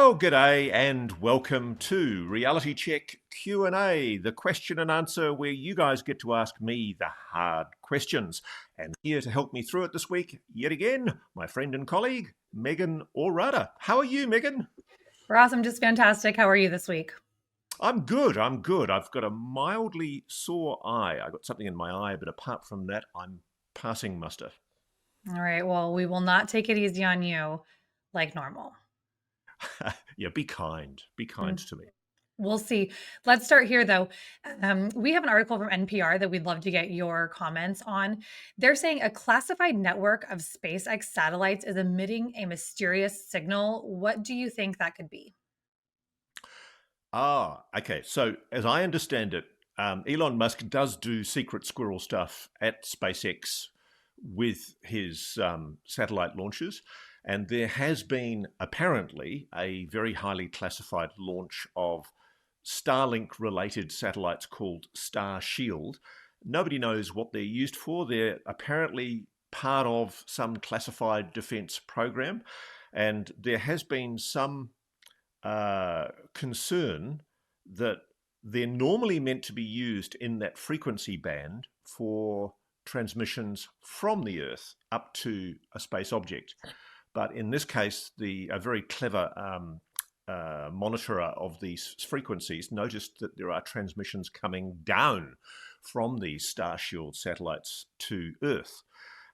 Well, g'day and welcome to Reality Check Q&A, the question and answer where you guys get to ask me the hard questions. And here to help me through it this week, yet again, my friend and colleague, Meagan Ourada. How are you, Meagan? We're awesome, just fantastic. How are you this week? I'm good. I've got a mildly sore eye. I got something in my eye, but apart from that, I'm passing muster. All right, well, we will not take it easy on you like normal. Yeah, be kind. Be kind Mm, to me. We'll see. Let's start here, though. We have an article from NPR that we'd love to get your comments on. They're saying a classified network of SpaceX satellites is emitting a mysterious signal. What do you think that could be? Okay. So, as I understand it, Elon Musk does do secret squirrel stuff at SpaceX with his satellite launches. And there has been apparently a very highly classified launch of Starlink related satellites called Star Shield. Nobody knows what they're used for. They're apparently part of some classified defense program. And there has been some concern that they're normally meant to be used in that frequency band for transmissions from the Earth up to a space object. But in this case, a very clever monitorer of these frequencies noticed that there are transmissions coming down from these Starshield satellites to Earth.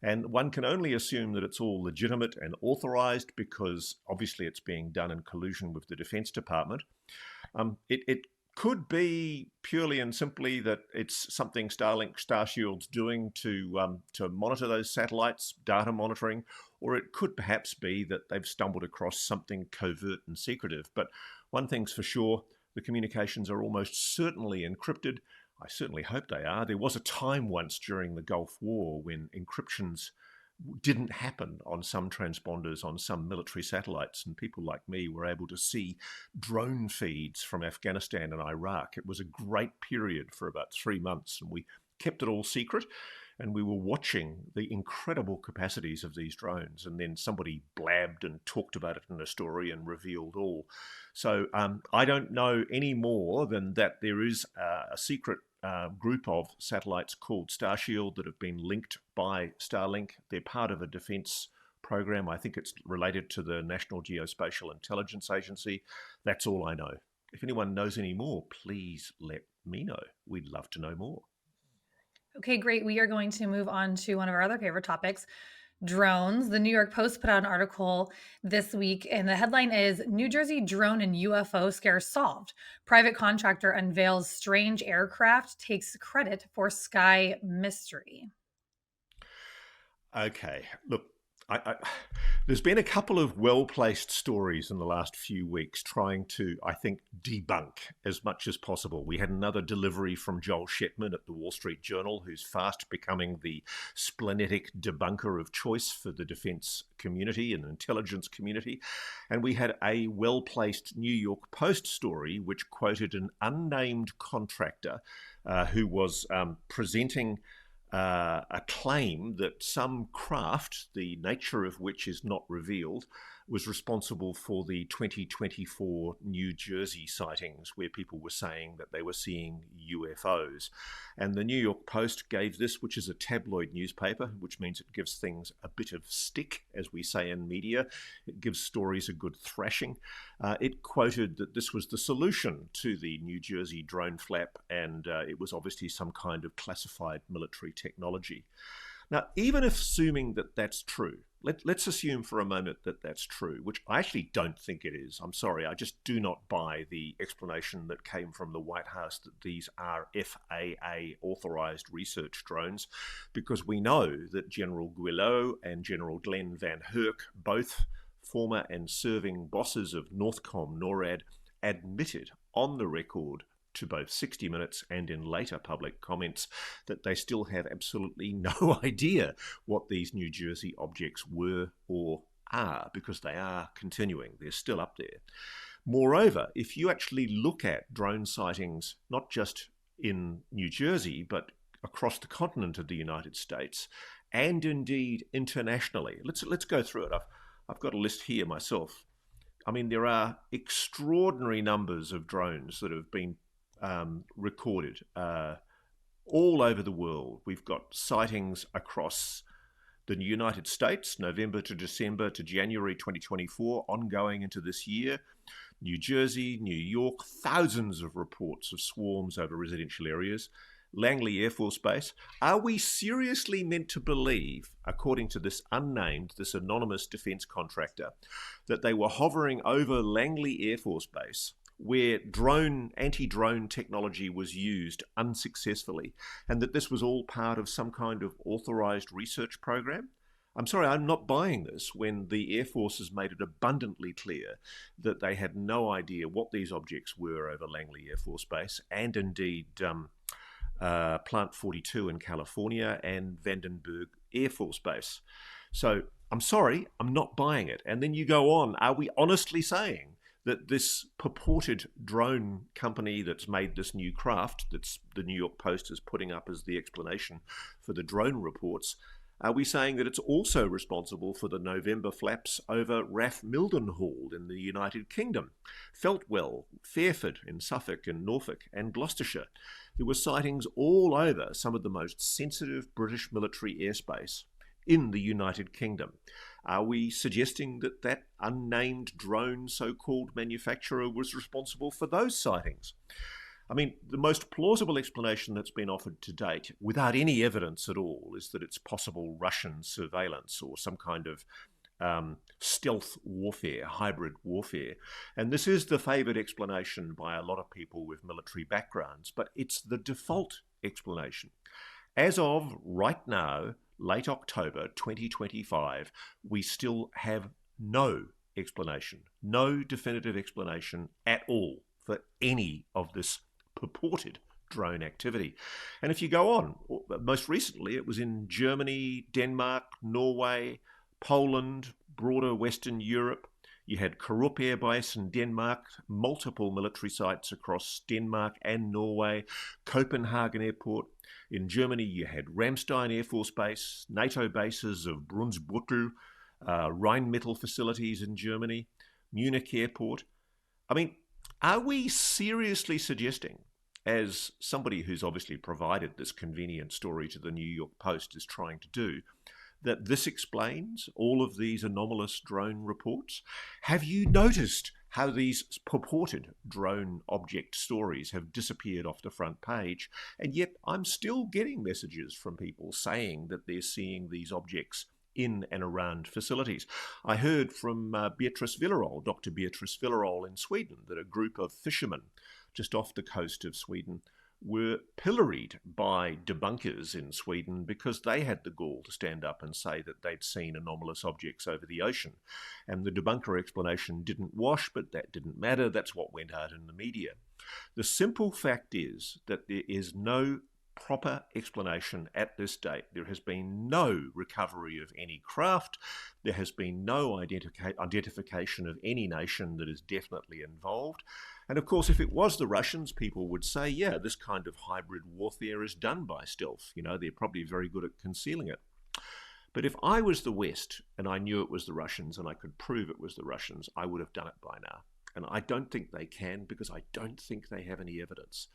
And one can only assume that it's all legitimate and authorized because obviously it's being done in collusion with the Defense Department. It could be purely and simply that it's something Starshield's doing to monitor those satellites, data monitoring, or it could perhaps be that they've stumbled across something covert and secretive. But one thing's for sure, the communications are almost certainly encrypted. I certainly hope they are. There was a time once during the Gulf War when encryptions didn't happen on some transponders on some military satellites, and people like me were able to see drone feeds from Afghanistan and Iraq. It was a great period for about 3 months, and we kept it all secret. And we were watching the incredible capacities of these drones, and then somebody blabbed and talked about it in a story and revealed all. So I don't know any more than that there is a secret group of satellites called Starshield that have been linked by Starlink. They're part of a defense program. I think it's related to the National Geospatial Intelligence Agency. That's all I know. If anyone knows any more, please let me know. We'd love to know more. Okay, great. We are going to move on to one of our other favorite topics, drones. The New York Post put out an article this week, and the headline is New Jersey drone and UFO scare solved. Private contractor unveils strange aircraft, takes credit for sky mystery. Okay, look, there's been a couple of well-placed stories in the last few weeks trying to, I think, debunk as much as possible. We had another delivery from Joel Shetman at the Wall Street Journal, who's fast becoming the splenetic debunker of choice for the defense community and intelligence community. And we had a well-placed New York Post story which quoted an unnamed contractor who was presenting a claim that some craft, the nature of which is not revealed, was responsible for the 2024 New Jersey sightings, where people were saying that they were seeing UFOs. And the New York Post gave this, which is a tabloid newspaper, which means it gives things a bit of stick, as we say in media. It gives stories a good thrashing. It quoted that this was the solution to the New Jersey drone flap, and it was obviously some kind of classified military technology. Now, even assuming that that's true, let's assume for a moment that that's true, which I actually don't think it is. I'm sorry, I just do not buy the explanation that came from the White House that these are FAA authorized research drones, because we know that General Guilleot and General Glenn Van Herk, both former and serving bosses of Northcom NORAD, admitted on the record to both 60 Minutes and in later public comments that they still have absolutely no idea what these New Jersey objects were or are, because they are continuing. They're still up there. Moreover, if you actually look at drone sightings, not just in New Jersey, but across the continent of the United States, and indeed internationally, let's go through it. I've got a list here myself. I mean, there are extraordinary numbers of drones that have been recorded all over the world. We've got sightings across the United States, November to December to January 2024, ongoing into this year. New Jersey, New York, thousands of reports of swarms over residential areas. Langley Air Force Base. Are we seriously meant to believe, according to this anonymous defence contractor, that they were hovering over Langley Air Force Base, where anti-drone technology was used unsuccessfully, and that this was all part of some kind of authorised research program? I'm sorry, I'm not buying this when the Air Force has made it abundantly clear that they had no idea what these objects were over Langley Air Force Base, and indeed Plant 42 in California and Vandenberg Air Force Base. So I'm sorry, I'm not buying it. And then you go on, are we honestly saying that this purported drone company that's made this new craft, that's the New York Post is putting up as the explanation for the drone reports, are we saying that it's also responsible for the November flaps over Raff Mildenhall in the United Kingdom, Feltwell, Fairford in Suffolk and Norfolk and Gloucestershire? There were sightings all over some of the most sensitive British military airspace in the United Kingdom. Are we suggesting that that unnamed drone so-called manufacturer was responsible for those sightings? I mean, the most plausible explanation that's been offered to date, without any evidence at all, is that it's possible Russian surveillance or some kind of stealth warfare, hybrid warfare. And this is the favoured explanation by a lot of people with military backgrounds, but it's the default explanation. As of right now, late October 2025, we still have no explanation, no definitive explanation at all for any of this purported drone activity. And if you go on, most recently it was in Germany, Denmark, Norway, Poland, broader Western Europe. You had Karup Air Base in Denmark, multiple military sites across Denmark and Norway, Copenhagen Airport. In Germany, you had Ramstein Air Force Base, NATO bases of Brunsbüttel, Rheinmetall facilities in Germany, Munich Airport. I mean, are we seriously suggesting, as somebody who's obviously provided this convenient story to the New York Post is trying to do, that this explains all of these anomalous drone reports? Have you noticed how these purported drone object stories have disappeared off the front page? And yet I'm still getting messages from people saying that they're seeing these objects in and around facilities. I heard from Beatriz Villarroel, Dr. Beatriz Villarroel in Sweden, that a group of fishermen just off the coast of Sweden were pilloried by debunkers in Sweden because they had the gall to stand up and say that they'd seen anomalous objects over the ocean. And the debunker explanation didn't wash, but that didn't matter. That's what went out in the media. The simple fact is that there is no proper explanation at this date. There has been no recovery of any craft. There has been no identification of any nation that is definitely involved. And of course, if it was the Russians, people would say, yeah, this kind of hybrid warfare is done by stealth. You know, they're probably very good at concealing it. But if I was the West and I knew it was the Russians and I could prove it was the Russians, I would have done it by now. And I don't think they can, because I don't think they have any evidence.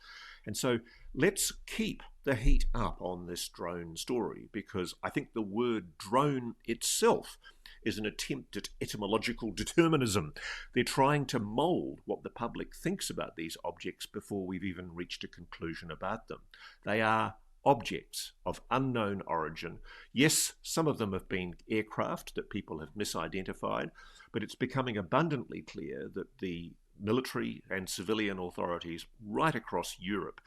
And so let's keep the heat up on this drone story, because I think the word drone itself is an attempt at etymological determinism. They're trying to mould what the public thinks about these objects before we've even reached a conclusion about them. They are objects of unknown origin. Yes, some of them have been aircraft that people have misidentified, but it's becoming abundantly clear that the military and civilian authorities right across Europe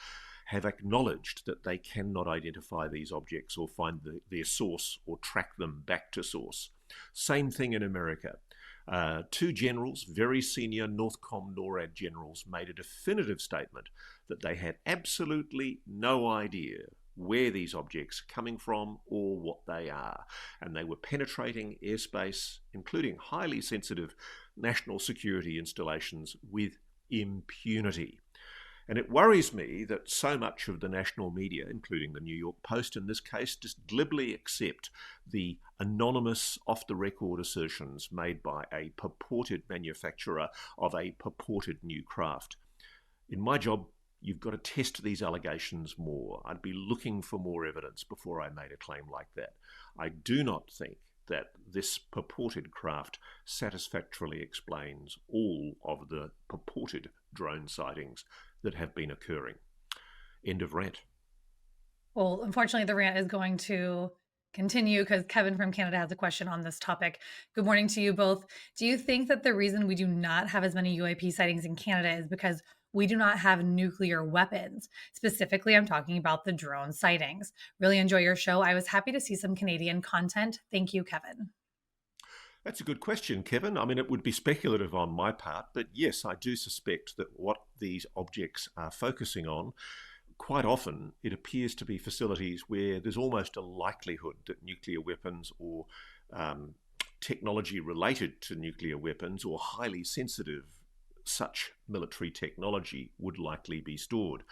have acknowledged that they cannot identify these objects or find their source or track them back to source. Same thing in America. Two generals, very senior Northcom NORAD generals, made a definitive statement that they had absolutely no idea where these objects are coming from or what they are. And they were penetrating airspace, including highly sensitive national security installations, with impunity. And it worries me that so much of the national media, including the New York Post in this case, just glibly accept the anonymous, off-the-record assertions made by a purported manufacturer of a purported new craft. In my job, you've got to test these allegations more. I'd be looking for more evidence before I made a claim like that. I do not think that this purported craft satisfactorily explains all of the purported drone sightings that have been occurring. End of rant. Well, unfortunately, the rant is going to continue because Kevin from Canada has a question on this topic. Good morning to you both. Do you think that the reason we do not have as many UAP sightings in Canada is because we do not have nuclear weapons? Specifically, I'm talking about the drone sightings. Really enjoy your show. I was happy to see some Canadian content. Thank you, Kevin. That's a good question, Kevin. I mean, it would be speculative on my part, but yes, I do suspect that what these objects are focusing on, quite often it appears to be facilities where there's almost a likelihood that nuclear weapons or technology related to nuclear weapons or highly sensitive such military technology would likely be stored.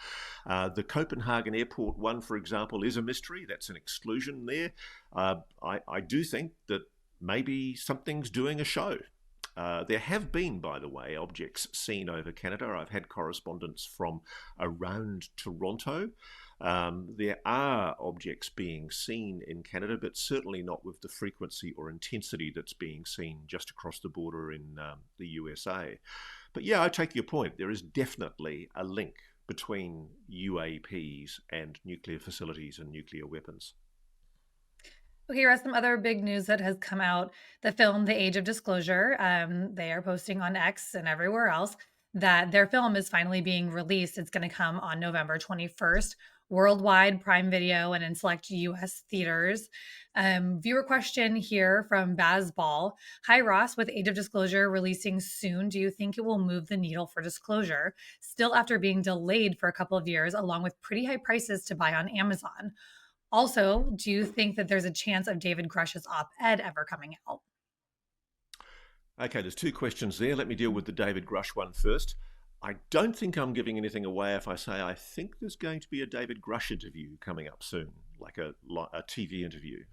The Copenhagen Airport one, for example, is a mystery. That's an exclusion there. I do think that maybe something's doing a show. There have been, by the way, objects seen over Canada. I've had correspondence from around Toronto. There are objects being seen in Canada, but certainly not with the frequency or intensity that's being seen just across the border in the USA. But yeah, I take your point. There is definitely a link between UAPs and nuclear facilities and nuclear weapons. Okay, here's some other big news that has come out. The film The Age of Disclosure, they are posting on X and everywhere else that their film is finally being released. It's going to come on November 21st, worldwide, Prime Video, and in select US theaters. Viewer question here from Baz Ball. Hi, Ross. With Age of Disclosure releasing soon, do you think it will move the needle for disclosure? Still after being delayed for a couple of years, along with pretty high prices to buy on Amazon. Also, do you think that there's a chance of David Grush's op-ed ever coming out? Okay, there's two questions there. Let me deal with the David Grush one first. I don't think I'm giving anything away if I say I think there's going to be a David Grush interview coming up soon, like a TV interview.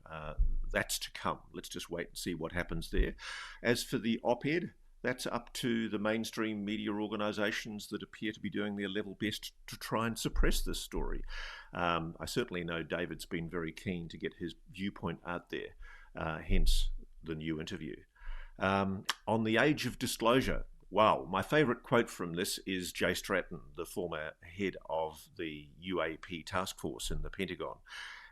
That's to come. Let's just wait and see what happens there. As for the op-ed, that's up to the mainstream media organisations that appear to be doing their level best to try and suppress this story. I certainly know David's been very keen to get his viewpoint out there, hence the new interview. On the Age of Disclosure, wow, my favourite quote from this is Jay Stratton, the former head of the UAP task force in the Pentagon.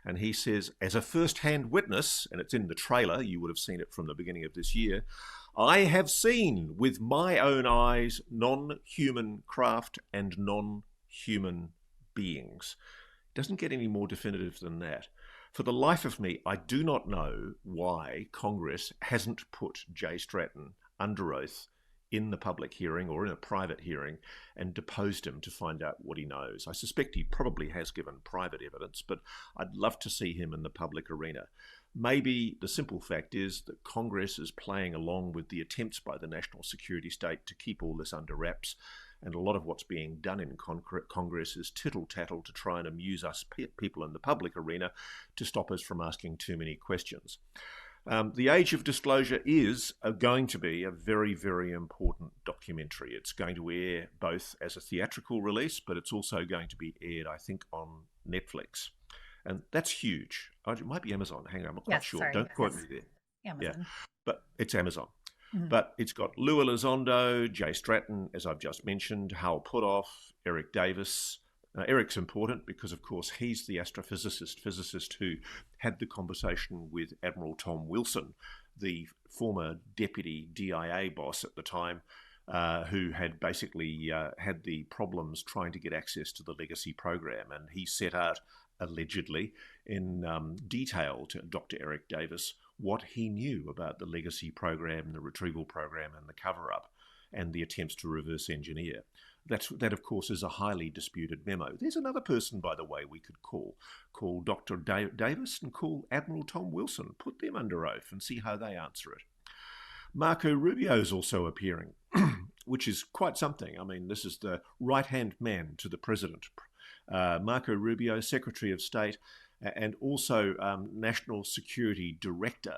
And he says, as a first-hand witness, and it's in the trailer, you would have seen it from the beginning of this year, I have seen with my own eyes non-human craft and non-human beings. It doesn't get any more definitive than that. For the life of me, I do not know why Congress hasn't put Jay Stratton under oath in the public hearing or in a private hearing and deposed him to find out what he knows. I suspect he probably has given private evidence, but I'd love to see him in the public arena. Maybe the simple fact is that Congress is playing along with the attempts by the national security state to keep all this under wraps, and a lot of what's being done in Congress is tittle-tattle to try and amuse us people in the public arena to stop us from asking too many questions. The Age of Disclosure is going to be a very, very important documentary. It's going to air both as a theatrical release, but it's also going to be aired, I think, on Netflix. And that's huge. It might be Amazon. Hang on, I'm not quite sure. Sorry, Don't quote me there. Amazon. Yeah, but it's Amazon. Mm-hmm. But it's got Lou Elizondo, Jay Stratton, as I've just mentioned, Hal Puthoff, Eric Davis. Eric's important because, of course, he's the physicist who had the conversation with Admiral Tom Wilson, the former deputy DIA boss at the time, who had basically had the problems trying to get access to the legacy program. And he set out, allegedly, in detail to Dr. Eric Davis what he knew about the legacy program, the retrieval program, and the cover-up, and the attempts to reverse engineer. That, of course, is a highly disputed memo. There's another person, by the way, we could call Dr. Davis and call Admiral Tom Wilson. Put them under oath and see how they answer it. Marco Rubio is also appearing. which is quite something. I mean, this is the right-hand man to the president, Marco Rubio, Secretary of State, and also National Security Director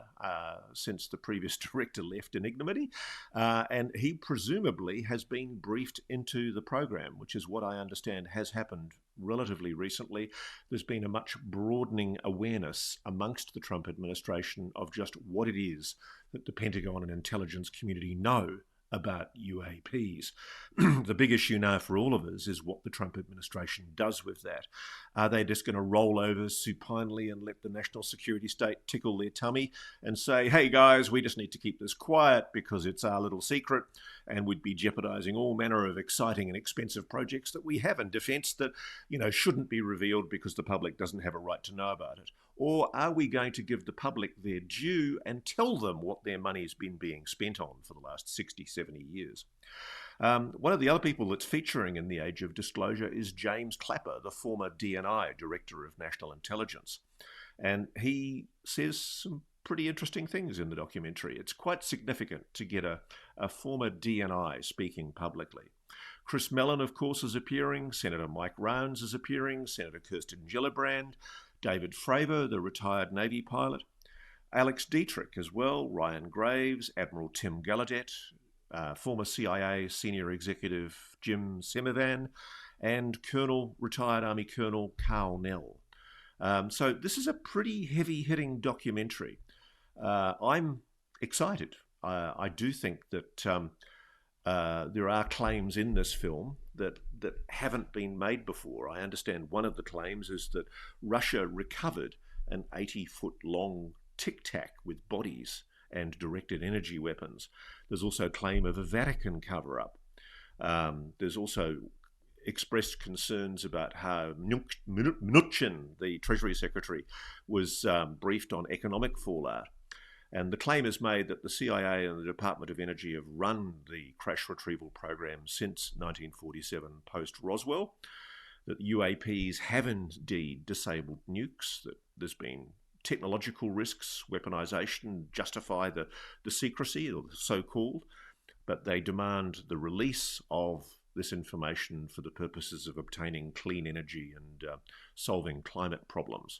since the previous director left in ignominy. And he presumably has been briefed into the program, which is what I understand has happened relatively recently. There's been a much broadening awareness amongst the Trump administration of just what it is that the Pentagon and intelligence community know about UAPs. The big issue now for all of us is what the Trump administration does with that. Are they just going to roll over supinely and let the national security state tickle their tummy and say, hey guys, we just need to keep this quiet because it's our little secret, and we'd be jeopardizing all manner of exciting and expensive projects that we have in defense that, shouldn't be revealed because the public doesn't have a right to know about it? Or are we going to give the public their due and tell them what their money's been being spent on for the last 60, 70 years? One of the other people that's featuring in the Age of Disclosure is James Clapper, the former DNI Director of National Intelligence. And he says some pretty interesting things in the documentary. It's quite significant to get a former DNI speaking publicly. Chris Mellon, of course, is appearing. Senator Mike Rounds is appearing. Senator Kirsten Gillibrand. David Fravor, the retired Navy pilot. Alex Dietrich as well. Ryan Graves. Admiral Tim Gallaudet. Former CIA senior executive Jim Semivan. And retired Army Colonel Carl Nell. So this is a pretty heavy-hitting documentary. I'm excited. I do think that there are claims in this film that haven't been made before. I understand one of the claims is that Russia recovered an 80-foot-long Tic Tac with bodies and directed energy weapons. There's also a claim of a Vatican cover-up. There's also expressed concerns about how Mnuchin, the Treasury Secretary, was briefed on economic fallout. And the claim is made that the CIA and the Department of Energy have run the crash retrieval program since 1947 post-Roswell, that UAPs have indeed disabled nukes, that there's been technological risks, weaponization, justify the secrecy, or the so-called, but they demand the release of this information for the purposes of obtaining clean energy and solving climate problems.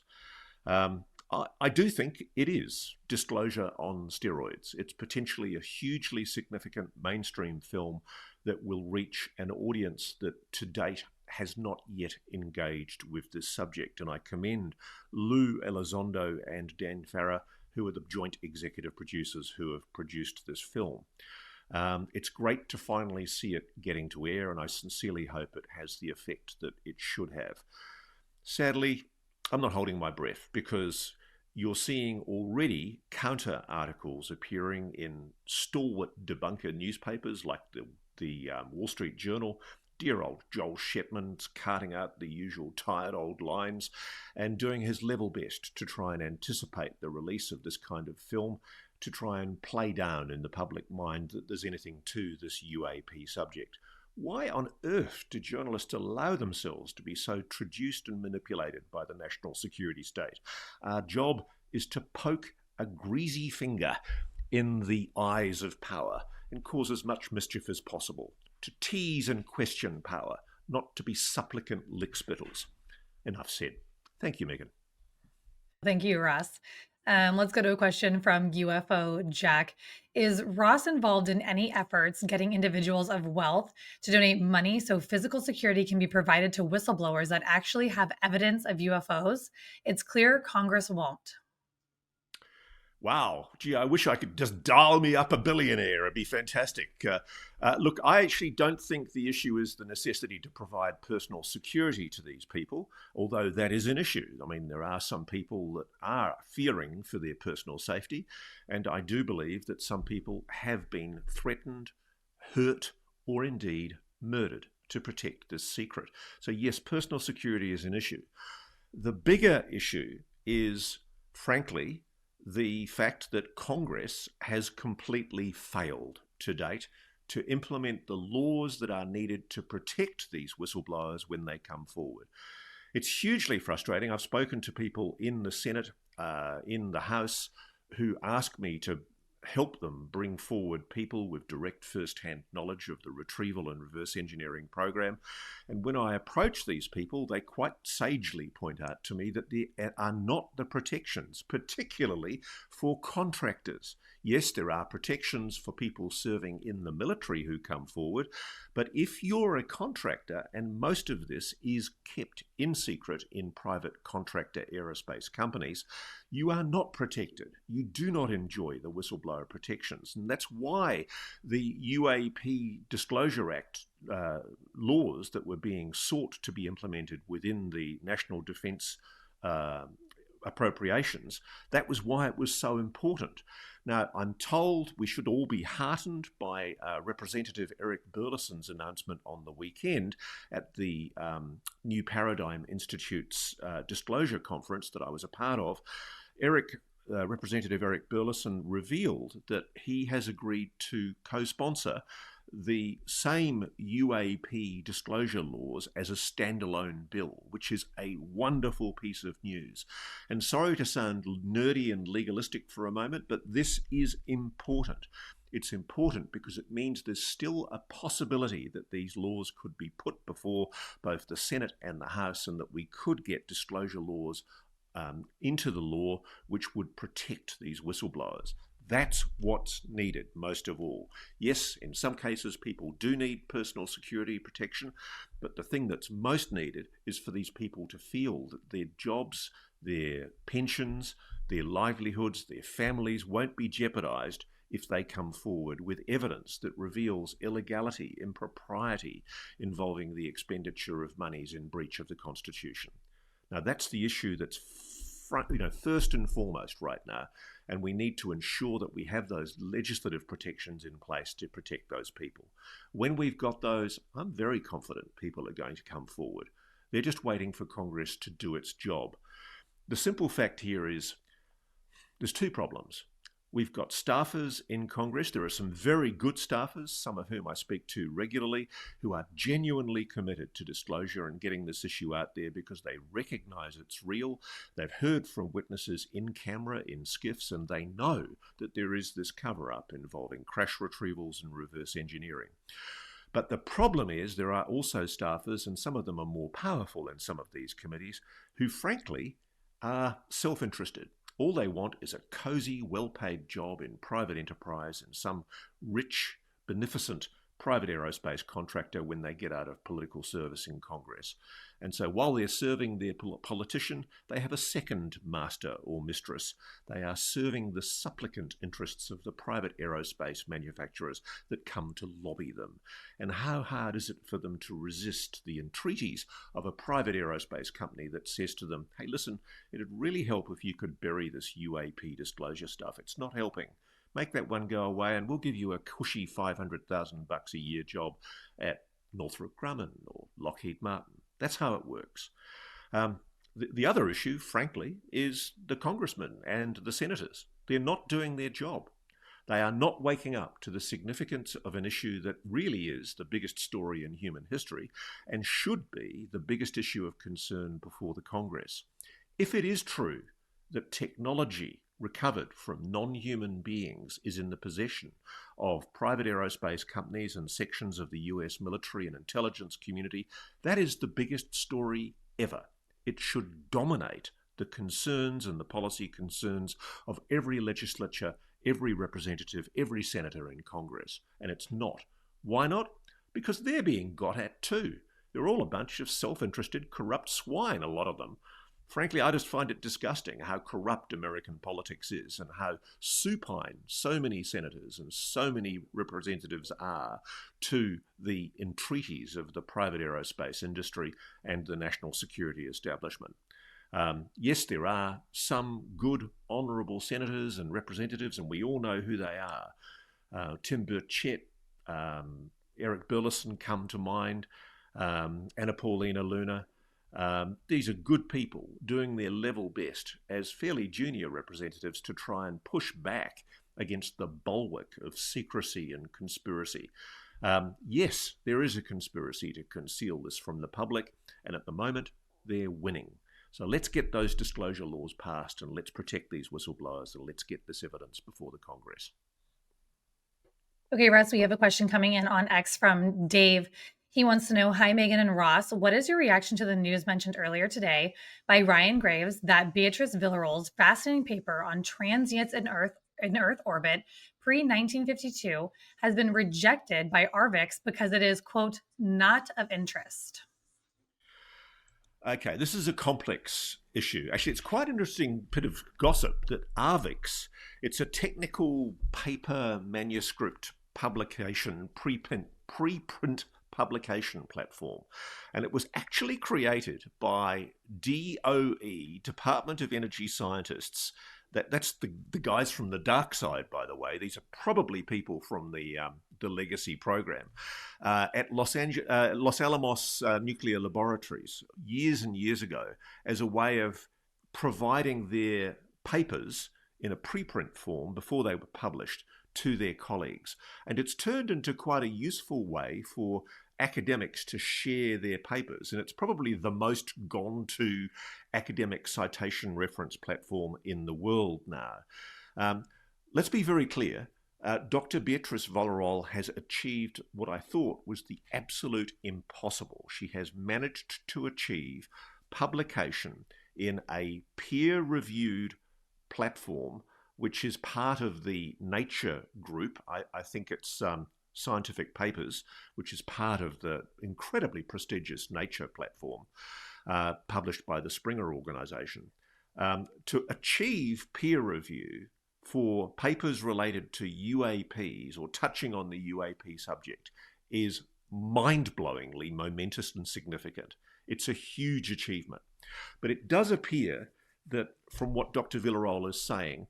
I do think it is disclosure on steroids. It's potentially a hugely significant mainstream film that will reach an audience that to date has not yet engaged with this subject. And I commend Lou Elizondo and Dan Farrar, who are the joint executive producers who have produced this film. It's great to finally see it getting to air, and I sincerely hope it has the effect that it should have. Sadly, I'm not holding my breath, because you're seeing already counter articles appearing in stalwart debunker newspapers like the Wall Street Journal. Dear old Joel Shepman's carting out the usual tired old lines and doing his level best to try and anticipate the release of this kind of film, to try and play down in the public mind that there's anything to this UAP subject. Why on earth do journalists allow themselves to be so traduced and manipulated by the national security state? Our job is to poke a greasy finger in the eyes of power and cause as much mischief as possible, to tease and question power, not to be supplicant lickspittles. Enough said. Thank you, Meagan. Thank you, Ross. Let's go to a question from UFO Jack. Is Ross involved in any efforts getting individuals of wealth to donate money so physical security can be provided to whistleblowers that actually have evidence of UFOs? It's clear Congress won't. Wow. Gee, I wish I could just dial me up a billionaire. It'd be fantastic. Look, I actually don't think the issue is the necessity to provide personal security to these people, although that is an issue. I mean, there are some people that are fearing for their personal safety, and I do believe that some people have been threatened, hurt, or indeed murdered to protect this secret. So yes, personal security is an issue. The bigger issue is, frankly, the fact that Congress has completely failed to date to implement the laws that are needed to protect these whistleblowers when they come forward. It's hugely frustrating. I've spoken to people in the Senate, in the House, who ask me to help them bring forward people with direct first-hand knowledge of the retrieval and reverse engineering program. And when I approach these people, they quite sagely point out to me that there are not the protections, particularly for contractors. Yes, there are protections for people serving in the military who come forward, but if you're a contractor, and most of this is kept in secret in private contractor aerospace companies, you are not protected. You do not enjoy the whistleblower protections. And that's why the UAP Disclosure Act laws that were being sought to be implemented within the National Defence appropriations, that was why it was so important. Now, I'm told we should all be heartened by Representative Eric Burleson's announcement on the weekend at the New Paradigm Institute's disclosure conference that I was a part of. Representative Eric Burleson revealed that he has agreed to co-sponsor the same UAP disclosure laws as a standalone bill, which is a wonderful piece of news. And sorry to sound nerdy and legalistic for a moment, but this is important. It's important because it means there's still a possibility that these laws could be put before both the Senate and the House, and that we could get disclosure laws into the law which would protect these whistleblowers. That's what's needed most of all. Yes, in some cases people do need personal security protection, but the thing that's most needed is for these people to feel that their jobs, their pensions, their livelihoods, their families won't be jeopardized if they come forward with evidence that reveals illegality, impropriety involving the expenditure of monies in breach of the Constitution. Now, that's the issue that's first and foremost right now, and we need to ensure that we have those legislative protections in place to protect those people. When we've got those, I'm very confident people are going to come forward. They're just waiting for Congress to do its job. The simple fact here is there's two problems. We've got staffers in Congress. There are some very good staffers, some of whom I speak to regularly, who are genuinely committed to disclosure and getting this issue out there because they recognize it's real. They've heard from witnesses in camera, in skiffs, and they know that there is this cover-up involving crash retrievals and reverse engineering. But the problem is there are also staffers, and some of them are more powerful in some of these committees, who frankly are self-interested. All they want is a cozy, well-paid job in private enterprise in some rich, beneficent private aerospace contractor when they get out of political service in Congress. And so while they're serving their politician, they have a second master or mistress. They are serving the supplicant interests of the private aerospace manufacturers that come to lobby them. And how hard is it for them to resist the entreaties of a private aerospace company that says to them, hey, listen, it'd really help if you could bury this UAP disclosure stuff. It's not helping. Make that one go away and we'll give you a cushy $500,000 a year job at Northrop Grumman or Lockheed Martin. That's how it works. The other issue, frankly, is the congressmen and the senators. They're not doing their job. They are not waking up to the significance of an issue that really is the biggest story in human history and should be the biggest issue of concern before the Congress. If it is true that technology recovered from non-human beings is in the possession of private aerospace companies and sections of the US military and intelligence community, that is the biggest story ever. It should dominate the concerns and the policy concerns of every legislature, every representative, every senator in Congress. And it's not. Why not? Because they're being got at too. They're all a bunch of self-interested, corrupt swine, a lot of them. Frankly, I just find it disgusting how corrupt American politics is and how supine so many senators and so many representatives are to the entreaties of the private aerospace industry and the national security establishment. Yes, there are some good, honourable senators and representatives, and we all know who they are. Tim Burchett, Eric Burleson come to mind, Anna Paulina Luna. These are good people doing their level best as fairly junior representatives to try and push back against the bulwark of secrecy and conspiracy. Yes, there is a conspiracy to conceal this from the public, and at the moment, they're winning. So let's get those disclosure laws passed and let's protect these whistleblowers and let's get this evidence before the Congress. Okay, Russ, we have a question coming in on X from Dave. He wants to know, hi, Meagan and Ross, what is your reaction to the news mentioned earlier today by Ryan Graves that Beatriz Villarroel's fascinating paper on transients in Earth orbit pre-1952 has been rejected by ArXiv because it is, quote, not of interest? Okay, this is a complex issue. Actually, it's quite an interesting bit of gossip that ArXiv, it's a technical paper manuscript publication, preprint publication platform. And it was actually created by DOE, Department of Energy scientists. That's the guys from the dark side, by the way. These are probably people from the legacy program at Los Alamos Nuclear Laboratories years and years ago, as a way of providing their papers in a preprint form before they were published to their colleagues. And it's turned into quite a useful way for academics to share their papers. And it's probably the most gone to academic citation reference platform in the world now. Let's be very clear. Dr. Beatriz Villarroel has achieved what I thought was the absolute impossible. She has managed to achieve publication in a peer-reviewed platform, which is part of the Nature group. I think it's Scientific Papers, which is part of the incredibly prestigious Nature platform, published by the Springer organization. To achieve peer review for papers related to UAPs or touching on the UAP subject is mind-blowingly momentous and significant. It's a huge achievement. But it does appear that from what Dr. Villarroel is saying,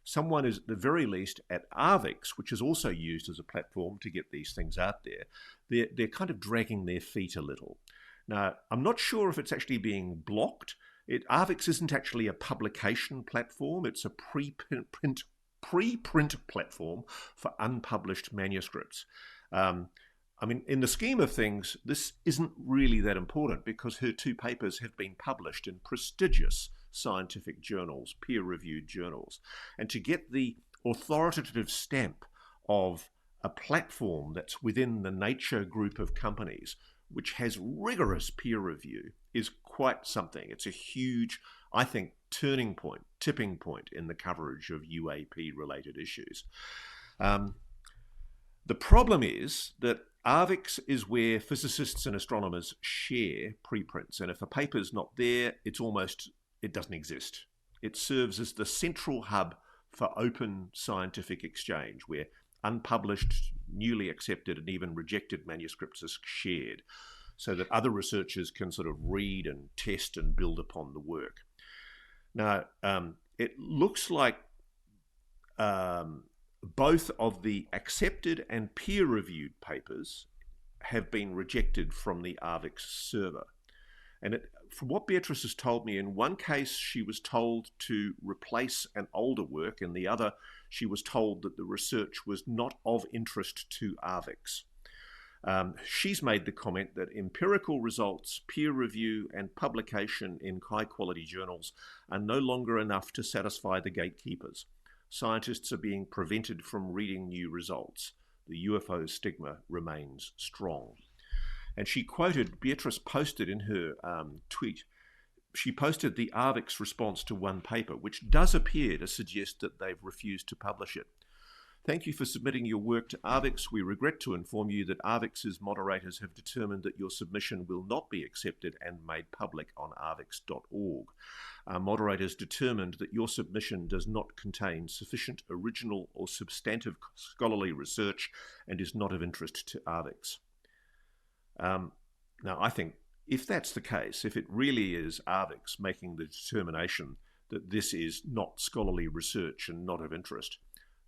someone is at the very least at ArXiv, which is also used as a platform to get these things out there, they're kind of dragging their feet a little. Now, I'm not sure if it's actually being blocked. ArXiv isn't actually a publication platform. It's a preprint platform for unpublished manuscripts. I mean, in the scheme of things, this isn't really that important because her two papers have been published in prestigious scientific journals, peer-reviewed journals. And to get the authoritative stamp of a platform that's within the Nature group of companies, which has rigorous peer review, is quite something. It's a huge, I think, turning point, tipping point in the coverage of UAP-related issues. The problem is that ArXiv is where physicists and astronomers share preprints, and if a paper's not there, it doesn't exist. It serves as the central hub for open scientific exchange, where unpublished, newly accepted, and even rejected manuscripts are shared, so that other researchers can sort of read and test and build upon the work. Now, it looks like both of the accepted and peer-reviewed papers have been rejected from the ArXiv server. And from what Beatriz has told me, in one case she was told to replace an older work, in the other she was told that the research was not of interest to ArXiv. She's made the comment that empirical results, peer review, and publication in high-quality journals are no longer enough to satisfy the gatekeepers. Scientists are being prevented from reading new results. The UFO stigma remains strong. And she quoted, Beatriz posted in her tweet, she posted the ArXiv response to one paper, which does appear to suggest that they've refused to publish it. Thank you for submitting your work to ArXiv. We regret to inform you that ArXiv's moderators have determined that your submission will not be accepted and made public on arxiv.org. Our moderators determined that your submission does not contain sufficient original or substantive scholarly research and is not of interest to ArXiv. Now, I think if that's the case, if it really is ArXiv making the determination that this is not scholarly research and not of interest,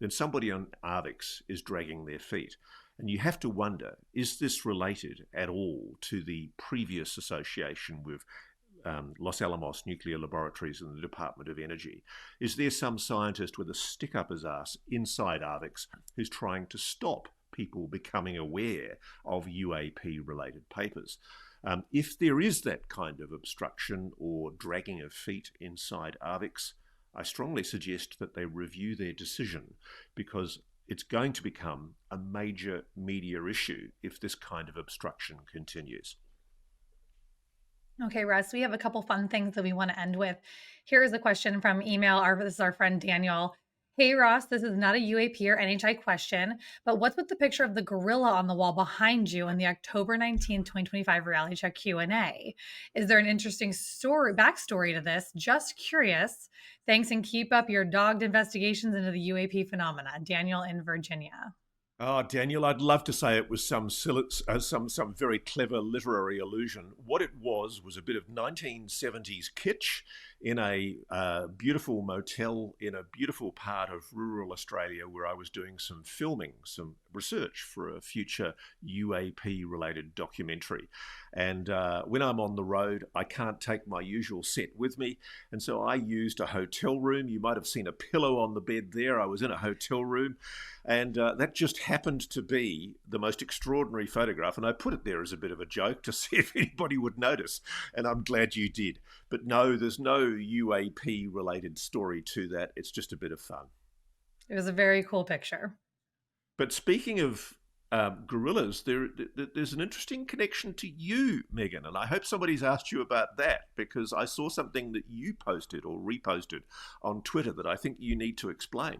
then somebody on ArXiv is dragging their feet. And you have to wonder, is this related at all to the previous association with Los Alamos Nuclear Laboratories and the Department of Energy? Is there some scientist with a stick up his ass inside ArXiv who's trying to stop people becoming aware of UAP-related papers? If there is that kind of obstruction or dragging of feet inside ArXiv, I strongly suggest that they review their decision, because it's going to become a major media issue if this kind of obstruction continues. Okay, Russ, we have a couple fun things that we want to end with. Here is a question from email. This is our friend Daniel. Hey, Ross, this is not a UAP or NHI question, but what's with the picture of the gorilla on the wall behind you in the October 19th, 2025 Reality Check Q&A? Is there an interesting backstory to this? Just curious. Thanks, and keep up your dogged investigations into the UAP phenomena. Daniel in Virginia. Oh, Daniel, I'd love to say it was some very clever literary allusion. What it was a bit of 1970s kitsch in a beautiful motel in a beautiful part of rural Australia where I was doing some filming, some research for a future UAP-related documentary. And when I'm on the road, I can't take my usual set with me. And so I used a hotel room. You might have seen a pillow on the bed there. I was in a hotel room. And that just happened to be the most extraordinary photograph. And I put it there as a bit of a joke to see if anybody would notice. And I'm glad you did. But no, there's no UAP related story to that. It's just a bit of fun. It was a very cool picture. But speaking of gorillas, there's an interesting connection to you, Meagan. And I hope somebody's asked you about that, because I saw something that you posted or reposted on Twitter that I think you need to explain.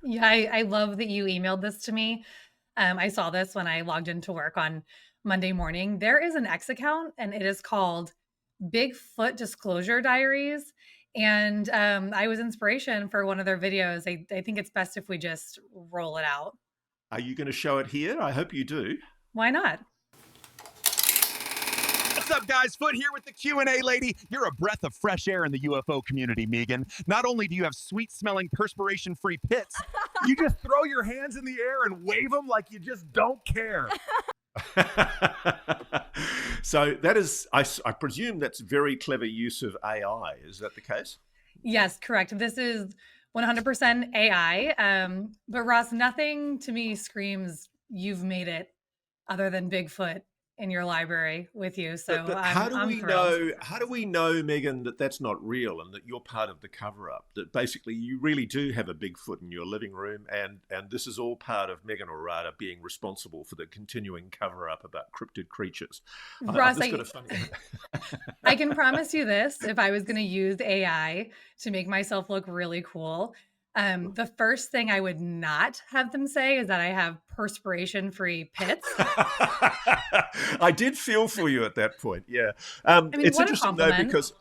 Yeah, I love that you emailed this to me. I saw this when I logged into work on Monday morning. There is an X account, and it is called Bigfoot Disclosure Diaries. And I was inspiration for one of their videos. I think it's best if we just roll it out. Are you going to show it here? I hope you do. Why not? What's up, guys? Foot here with the Q&A lady. You're a breath of fresh air in the UFO community, Meagan. Not only do you have sweet-smelling, perspiration-free pits, you just throw your hands in the air and wave them like you just don't care. So that is, I presume that's very clever use of AI. Is that the case? Yes, correct. This is 100% AI. But Ross, nothing to me screams you've made it other than Bigfoot in your library with you. So but how do we know, Meagan, that that's not real and that you're part of the cover-up? That basically you really do have a Bigfoot in your living room, and this is all part of Meagan Ourada being responsible for the continuing cover-up about cryptid creatures. Ross, I can promise you this: if I was going to use AI to make myself look really cool, the first thing I would not have them say is that I have perspiration-free pits. I did feel for you at that point. Yeah. It's interesting though, because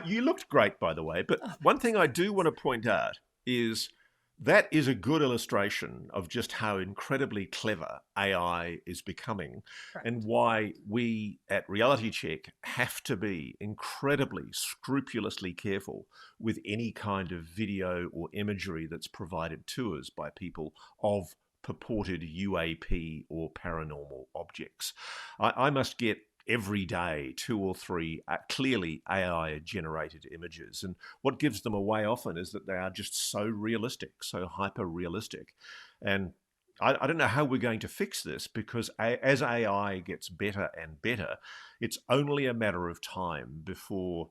you looked great, by the way. But one thing I do want to point out is that is a good illustration of just how incredibly clever AI is becoming. Correct. And why we at Reality Check have to be incredibly scrupulously careful with any kind of video or imagery that's provided to us by people of purported UAP or paranormal objects. I must get every day 2 or 3 clearly AI generated images, and what gives them away often is that they are just so realistic, so hyper realistic. And I don't know how we're going to fix this, because as AI gets better and better, it's only a matter of time before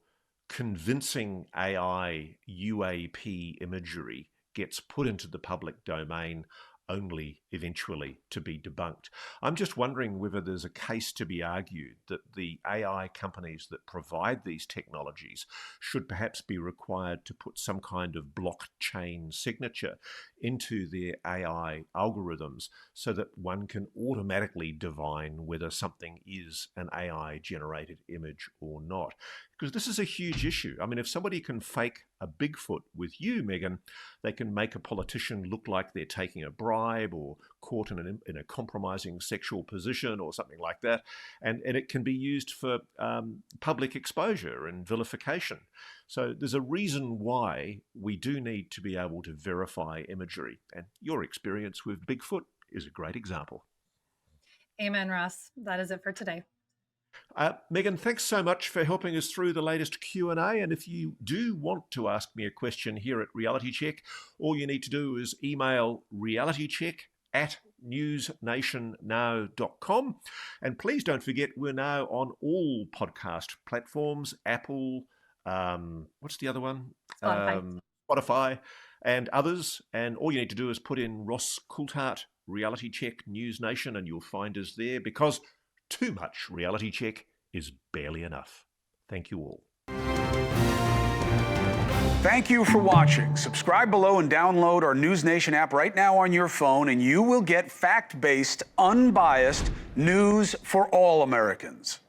convincing AI UAP imagery gets put into the public domain, only eventually to be debunked. I'm just wondering whether there's a case to be argued that the AI companies that provide these technologies should perhaps be required to put some kind of blockchain signature into their AI algorithms so that one can automatically divine whether something is an AI generated image or not. Because this is a huge issue. I mean, if somebody can fake a Bigfoot with you, Meagan, they can make a politician look like they're taking a bribe or caught in a compromising sexual position or something like that. And it can be used for public exposure and vilification. So there's a reason why we do need to be able to verify imagery. And your experience with Bigfoot is a great example. Amen, Ross. That is it for today. Meagan, thanks so much for helping us through the latest Q&A. And if you do want to ask me a question here at Reality Check, all you need to do is email realitycheck@newsnationnow.com. And please don't forget, we're now on all podcast platforms: Apple, what's the other one? Spotify. Spotify, and others. And all you need to do is put in Ross Coulthart, Reality Check, NewsNation, and you'll find us there, because too much reality check is barely enough. Thank you all. Thank you for watching. Subscribe below and download our NewsNation app right now on your phone, and you will get fact-based, unbiased news for all Americans.